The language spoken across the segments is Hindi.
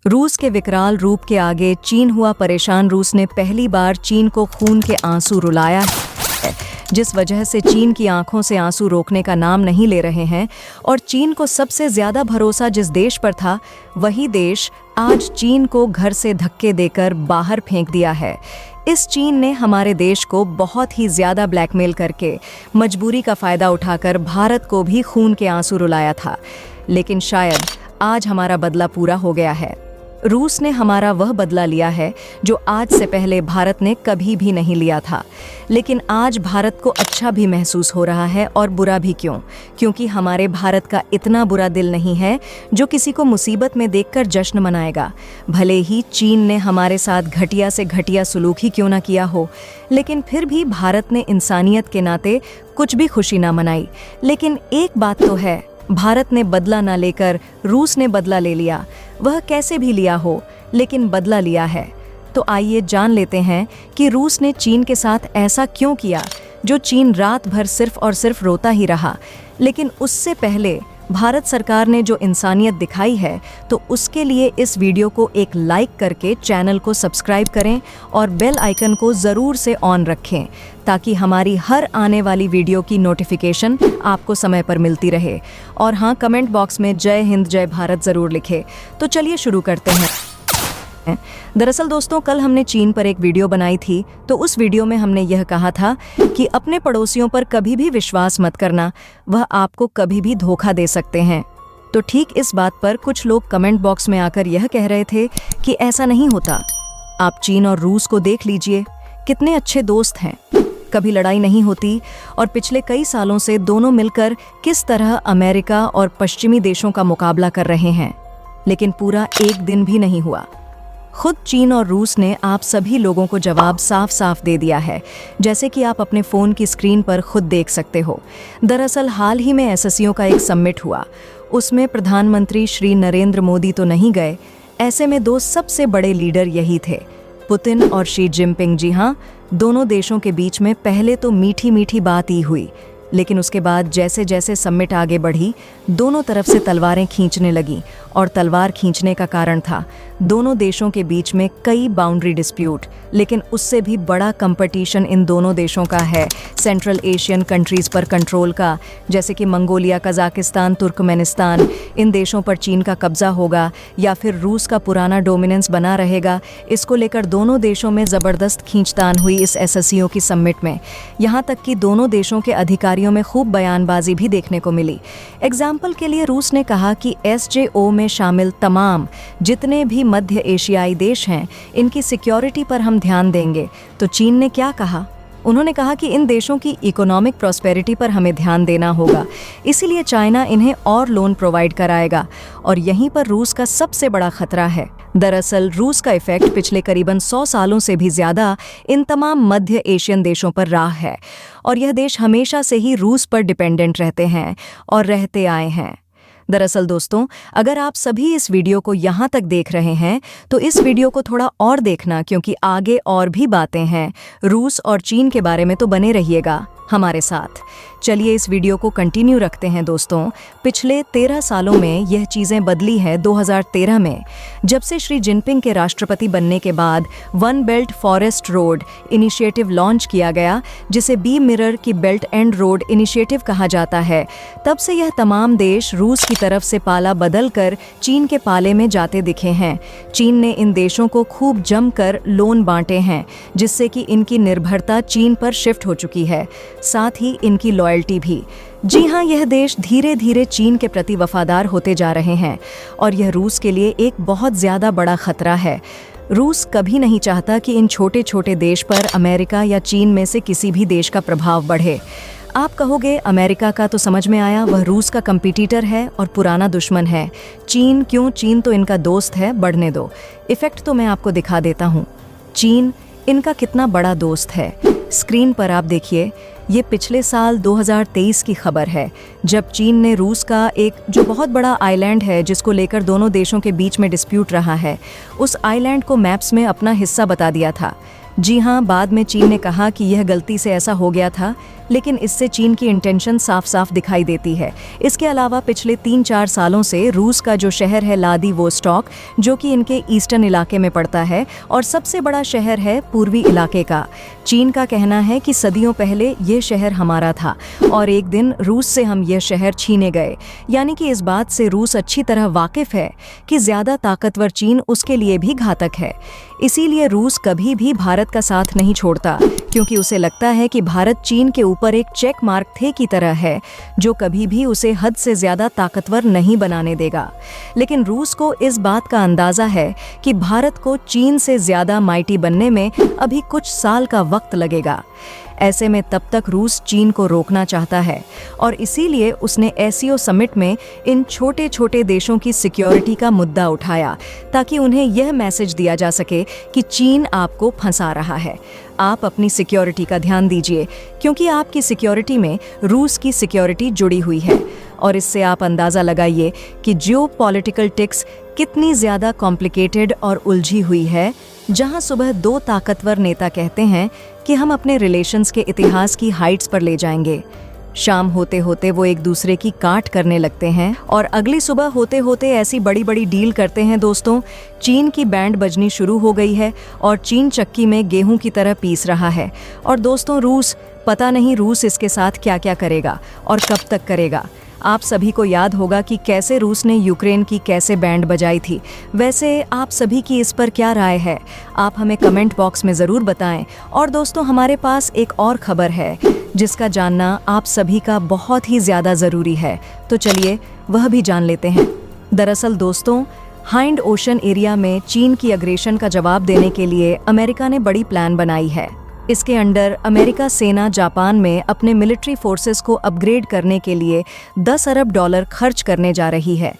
रूस के विकराल रूप के आगे चीन हुआ परेशान। रूस ने पहली बार चीन को खून के आंसू रुलाया है, जिस वजह से चीन की आंखों से आंसू रोकने का नाम नहीं ले रहे हैं। और चीन को सबसे ज्यादा भरोसा जिस देश पर था, वही देश आज चीन को घर से धक्के देकर बाहर फेंक दिया है। इस चीन ने हमारे देश को बहुत ही ज्यादा ब्लैकमेल करके मजबूरी का फायदा उठाकर भारत को भी खून के आंसू रुलाया था। लेकिन शायद आज हमारा बदला पूरा हो गया है। रूस ने हमारा वह बदला लिया है जो आज से पहले भारत ने कभी भी नहीं लिया था। लेकिन आज भारत को अच्छा भी महसूस हो रहा है, और बुरा भी क्यों? क्योंकि हमारे भारत का इतना बुरा दिल नहीं है जो किसी को मुसीबत में देखकर जश्न मनाएगा। भले ही चीन ने हमारे साथ घटिया से घटिया सलूक ही क्यों ना किया हो, लेकिन फिर भी भारत ने इंसानियत के नाते कुछ भी खुशी ना मनाई। लेकिन एक बात तो है, भारत ने बदला ना लेकर रूस ने बदला ले लिया। वह कैसे भी लिया हो, लेकिन बदला लिया है। तो आइए जान लेते हैं कि रूस ने चीन के साथ ऐसा क्यों किया जो चीन रात भर सिर्फ और सिर्फ रोता ही रहा। लेकिन उससे पहले भारत सरकार ने जो इंसानियत दिखाई है, तो उसके लिए इस वीडियो को एक लाइक करके चैनल को सब्सक्राइब करें और बेल आइकन को ज़रूर से ऑन रखें, ताकि हमारी हर आने वाली वीडियो की नोटिफिकेशन आपको समय पर मिलती रहे। और हाँ, कमेंट बॉक्स में जय हिंद जय भारत ज़रूर लिखें। तो चलिए शुरू करते हैं। दरअसल दोस्तों, कल हमने चीन पर एक वीडियो बनाई थी। तो उस वीडियो में हमने यह कहा था कि अपने पड़ोसियों पर कभी भी विश्वास मत करना, वह आपको कभी भी धोखा दे सकते हैं। तो ठीक इस बात पर कुछ लोग कमेंट बॉक्स में आकर यह कह रहे थे कि ऐसा नहीं होता। आप चीन और रूस को देख लीजिए, कितने अच्छे दोस्त हैं, कभी लड़ाई नहीं होती। और पिछले कई सालों से दोनों मिलकर किस तरह अमेरिका और पश्चिमी देशों का मुकाबला कर रहे हैं। लेकिन पूरा एक दिन भी नहीं हुआ। खुद चीन और रूस ने आप सभी लोगों को जवाब साफ साफ दे दिया है, जैसे कि आप अपने फ़ोन की स्क्रीन पर खुद देख सकते हो। दरअसल हाल ही में एससीओ का एक समिट हुआ। उसमें प्रधानमंत्री श्री नरेंद्र मोदी तो नहीं गए। ऐसे में दो सबसे बड़े लीडर यही थे, पुतिन और शी जिनपिंग। जी हाँ, दोनों देशों के बीच में पहले तो मीठी मीठी बात ही हुई, लेकिन उसके बाद जैसे जैसे समिट आगे बढ़ी, दोनों तरफ से तलवारें खींचने लगी। और तलवार खींचने का कारण था दोनों देशों के बीच में कई बाउंड्री डिस्प्यूट। लेकिन उससे भी बड़ा कंपटीशन इन दोनों देशों का है सेंट्रल एशियन कंट्रीज़ पर कंट्रोल का, जैसे कि मंगोलिया, कजाकिस्तान, तुर्कमेनिस्तान। इन देशों पर चीन का कब्जा होगा या फिर रूस का पुराना डोमिनेंस बना रहेगा, इसको लेकर दोनों देशों में ज़बरदस्त खींचतान हुई इस एससीओ की समिट में। यहाँ तक कि दोनों देशों के अधिकारियों में खूब बयानबाजी भी देखने को मिली। एग्जाम्पल के लिए रूस ने कहा कि एसजेओ में शामिल तमाम जितने भी मध्य एशियाई देश हैं, इनकी सिक्योरिटी पर हम ध्यान देंगे। तो चीन ने क्या कहा? उन्होंने कहा कि इन देशों की इकोनॉमिक प्रॉस्पेरिटी पर हमें ध्यान देना होगा, इसीलिए चाइना इन्हें और लोन प्रोवाइड कराएगा। और यहीं पर रूस का सबसे बड़ा खतरा है। दरअसल रूस का इफेक्ट पिछले करीबन 100 सालों से भी ज़्यादा इन तमाम मध्य एशियन देशों पर रहा है। और यह देश हमेशा से ही रूस पर डिपेंडेंट रहते हैं और रहते आए हैं। दरअसल दोस्तों, अगर आप सभी इस वीडियो को यहाँ तक देख रहे हैं, तो इस वीडियो को थोड़ा और देखना, क्योंकि आगे और भी बातें हैं रूस और चीन के बारे में। तो बने रहिएगा हमारे साथ। चलिए इस वीडियो को कंटिन्यू रखते हैं दोस्तों। पिछले 13 सालों में यह चीज़ें बदली है। 2013 में जब से श्री जिनपिंग के राष्ट्रपति बनने के बाद one belt forest road initiative launch किया गया, जिसे बी मिरर की बेल्ट एंड रोड इनिशिएटिव कहा जाता है, तब से यह तमाम देश रूस की तरफ से पाला बदल कर चीन के पाले में जाते दिखे हैं। चीन ने इन देशों को खूब जमकर लोन बांटे हैं, जिससे कि इनकी निर्भरता चीन पर शिफ्ट हो चुकी है, साथ ही इनकी लॉयल्टी भी। जी हाँ, यह देश धीरे धीरे चीन के प्रति वफादार होते जा रहे हैं, और यह रूस के लिए एक बहुत ज़्यादा बड़ा खतरा है। रूस कभी नहीं चाहता कि इन छोटे छोटे देश पर अमेरिका या चीन में से किसी भी देश का प्रभाव बढ़े। आप कहोगे अमेरिका का तो समझ में आया, वह रूस का कंपटीटर है और पुराना दुश्मन है। चीन क्यों? चीन तो इनका दोस्त है, बढ़ने दो। इफेक्ट तो मैं आपको दिखा देता हूँ। चीन इनका कितना बड़ा दोस्त है। स्क्रीन पर आप देखिए, ये पिछले साल 2023 की खबर है, जब चीन ने रूस का एक जो बहुत बड़ा आइलैंड है, जिसको लेकर दोनों देशों के बीच में डिस्प्यूट रहा है, उस आइलैंड को मैप्स में अपना हिस्सा बता दिया था। जी हाँ, बाद में चीन ने कहा कि यह गलती से ऐसा हो गया था, लेकिन इससे चीन की इंटेंशन साफ साफ दिखाई देती है। इसके अलावा पिछले 3-4 सालों से रूस का जो शहर है व्लादिवोस्टॉक, जो कि इनके ईस्टर्न इलाके में पड़ता है और सबसे बड़ा शहर है पूर्वी इलाके का, चीन का कहना है कि सदियों पहले ये शहर हमारा था और एक दिन रूस से हम यह शहर छीने गए। यानी कि इस बात से रूस अच्छी तरह वाकिफ है कि ज्यादा ताकतवर चीन उसके लिए भी घातक है। इसीलिए रूस कभी भी भारत का साथ नहीं छोड़ता, क्योंकि उसे लगता है कि भारत चीन के ऊपर एक चेक मार्क थे की तरह है, जो कभी भी उसे हद से ज्यादा ताकतवर नहीं बनाने देगा। लेकिन रूस को इस बात का अंदाजा है कि भारत को चीन से ज्यादा माइटी बनने में अभी कुछ साल का वक्त लगेगा। ऐसे में तब तक रूस चीन को रोकना चाहता है और इसीलिए उसने एससीओ समिट में इन छोटे छोटे देशों की सिक्योरिटी का मुद्दा उठाया, ताकि उन्हें यह मैसेज दिया जा सके कि चीन आपको फंसा रहा है। आप अपनी सिक्योरिटी का ध्यान दीजिए, क्योंकि आपकी सिक्योरिटी में रूस की सिक्योरिटी जुड़ी हुई है। और इससे आप अंदाज़ा लगाइए कि जियोपॉलिटिकल टिक्स कितनी ज़्यादा कॉम्प्लिकेटेड और उलझी हुई है, जहां सुबह 2 ताकतवर नेता कहते हैं कि हम अपने रिलेशंस के इतिहास की हाइट्स पर ले जाएंगे, शाम होते होते वो एक दूसरे की काट करने लगते हैं और अगली सुबह होते होते ऐसी बड़ी बड़ी डील करते हैं। दोस्तों, चीन की बैंड बजनी शुरू हो गई है और चीन चक्की में गेहूं की तरह पीस रहा है। और दोस्तों, रूस, पता नहीं रूस इसके साथ क्या क्या करेगा और कब तक करेगा। आप सभी को याद होगा कि कैसे रूस ने यूक्रेन की कैसे बैंड बजाई थी। वैसे आप सभी की इस पर क्या राय है, आप हमें कमेंट बॉक्स में ज़रूर बताएं। और दोस्तों, हमारे पास एक और खबर है जिसका जानना आप सभी का बहुत ही ज़्यादा ज़रूरी है, तो चलिए वह भी जान लेते हैं। दरअसल दोस्तों, हाइंड ओशन एरिया में चीन की अग्रेशन का जवाब देने के लिए अमेरिका ने बड़ी प्लान बनाई है। इसके अंडर अमेरिका सेना जापान में अपने मिलिट्री फोर्सेस को अपग्रेड करने के लिए $10 अरब खर्च करने जा रही है।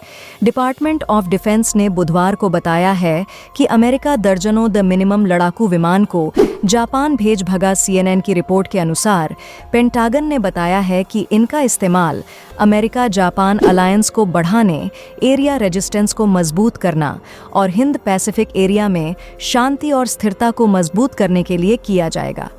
डिपार्टमेंट ऑफ डिफेंस ने बुधवार को बताया है कि अमेरिका दर्जनों द मिनिमम लड़ाकू विमान को जापान भेज भगा। CNN की रिपोर्ट के अनुसार पेंटागन ने बताया है कि इनका इस्तेमाल अमेरिका जापान अलायंस को बढ़ाने, एरिया रेजिस्टेंस को मजबूत करना और हिंद पैसिफिक एरिया में शांति और स्थिरता को मजबूत करने के लिए किया जाएगा।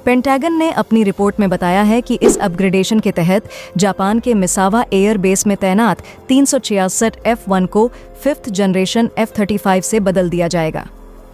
पेंटागन ने अपनी रिपोर्ट में बताया है कि इस अपग्रेडेशन के तहत जापान के मिसावा एयर बेस में तैनात 366 F-1 को 5th जनरेशन F-35 से बदल दिया जाएगा।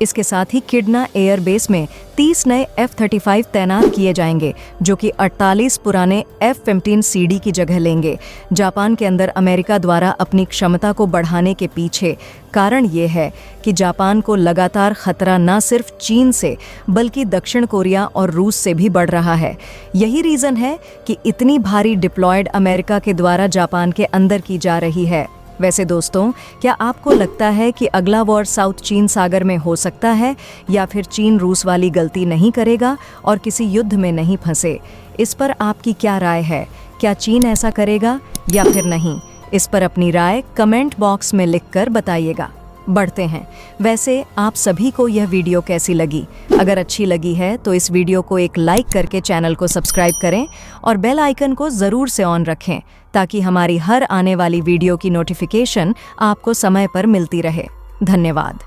इसके साथ ही किडना एयर बेस में 30 नए F-35 तैनात किए जाएंगे, जो कि 48 पुराने F-15CD की जगह लेंगे। जापान के अंदर अमेरिका द्वारा अपनी क्षमता को बढ़ाने के पीछे कारण ये है कि जापान को लगातार खतरा न सिर्फ चीन से बल्कि दक्षिण कोरिया और रूस से भी बढ़ रहा है। यही रीज़न है कि इतनी भारी डिप्लॉयड अमेरिका के द्वारा जापान के अंदर की जा रही है। वैसे दोस्तों, क्या आपको लगता है कि अगला वॉर साउथ चीन सागर में हो सकता है, या फिर चीन रूस वाली गलती नहीं करेगा और किसी युद्ध में नहीं फंसे? इस पर आपकी क्या राय है? क्या चीन ऐसा करेगा या फिर नहीं? इस पर अपनी राय कमेंट बॉक्स में लिखकर बताइएगा। बढ़ते हैं। वैसे आप सभी को यह वीडियो कैसी लगी? अगर अच्छी लगी है तो इस वीडियो को एक लाइक करके चैनल को सब्सक्राइब करें और बेल आइकन को ज़रूर से ऑन रखें, ताकि हमारी हर आने वाली वीडियो की नोटिफिकेशन आपको समय पर मिलती रहे। धन्यवाद।